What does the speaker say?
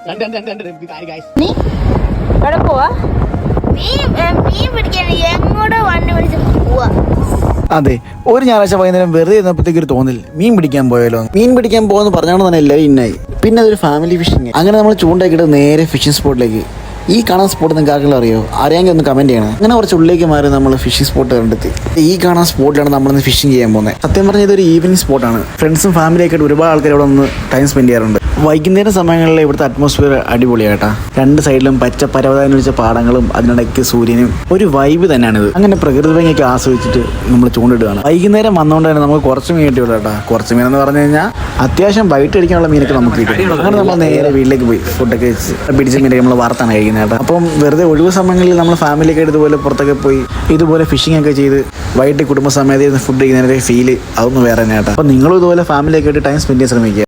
നീ എവിടെ പോവാ? മീൻ പിടിക്കാൻ എങ്ങോട്ടോ വണ്ടി പിടിച്ച് പോവാ. അതെ, ഒരു ഞായറാഴ്ച വൈകുന്നേരം വെറുതെ ഇരുന്നപ്പോഴത്തേക്ക് ഒരു തോന്നിൽ മീൻ പിടിക്കാൻ പോയാലോ. മീൻ പിടിക്കാൻ പോകുന്ന പറഞ്ഞാൽ തന്നെ എല്ലാവരും ഇന്നായി. പിന്നെ അതൊരു ഫാമിലി ഫിഷിങ്. അങ്ങനെ നമ്മൾ ചൂണ്ടാക്കിയിട്ട് നേരെ ഫിഷിംഗ് സ്പോട്ടിലേക്ക്. ഈ കാണാൻ സ്പോട്ട് നിങ്ങൾക്ക് ആർക്കെങ്കിലും അറിയോ? അറിയാമെങ്കിൽ ഒന്ന് കമന്റ് ചെയ്യണം. അങ്ങനെ കുറച്ച് ഉള്ളിലേക്ക് മാറി നമ്മൾ ഫിഷിംഗ് സ്പോട്ട് കണ്ടെത്തി. ഈ കാണാൻ സ്പോട്ടിലാണ് നമ്മളിന്ന് ഫിഷിംഗ് ചെയ്യാൻ പോകുന്നത്. സത്യം പറഞ്ഞാൽ ഇതൊരു ഈവനിങ് സ്പോട്ടാണ്. ഫ്രണ്ട്സും ഫാമിലിയൊക്കെ ആയിട്ട് ഒരുപാട് ആൾക്കാർ ഇവിടെ ഒന്ന് ടൈം സ്പെൻഡ് ചെയ്യാറുണ്ട്. വൈകുന്നേരം സമയങ്ങളിൽ ഇവിടുത്തെ അറ്റ്മോസ്ഫിയർ അടിപൊളിയാട്ടാ. രണ്ട് സൈഡിലും പച്ച പരവതാനി വെച്ച പാടങ്ങളും അതിനിടയ്ക്ക് സൂര്യനും ഒരു വൈബ് തന്നെയാണിത്. അങ്ങനെ പ്രകൃതി ഭംഗിയൊക്കെ ആസ്വദിച്ചിട്ട് നമ്മൾ ചൂണ്ടിടുകയാണ്. വൈകുന്നേരം വന്നുകൊണ്ട് തന്നെ നമുക്ക് കുറച്ച് മീൻ കിട്ടിയുള്ളൂ കേട്ടോ. കുറച്ച് മീൻ എന്ന് പറഞ്ഞു കഴിഞ്ഞാൽ അത്യാവശ്യം വൈകിട്ട് അടിക്കാനുള്ള മീനൊക്കെ നമുക്ക് കിട്ടും. അങ്ങനെ നമ്മൾ നേരെ വീട്ടിലേക്ക് പോയി ഫുഡൊക്കെ വെച്ച് പിടിച്ച മീനൊക്കെ നമ്മൾ വറുത്താണ് കഴിക്കുന്നത് കേട്ടോ. അപ്പം വെറുതെ ഒഴിവ് സമയങ്ങളിൽ നമ്മൾ ഫാമിലിയൊക്കെ ഇതുപോലെ പുറത്തൊക്കെ പോയി ഇതുപോലെ ഫിഷിംഗ് ഒക്കെ ചെയ്ത് വൈകിട്ട് കുടുംബസമേതം ഫുഡ് കഴിക്കുന്നതിൻ്റെ ഫീല് അതൊന്നും വേറെ തന്നെ കേട്ടോ. അപ്പം നിങ്ങളും ഇതുപോലെ ഫാമിലിയൊക്കെ ആയിട്ട് ടൈം സ്പെൻഡ് ചെയ്യാൻ ശ്രമിക്കുക.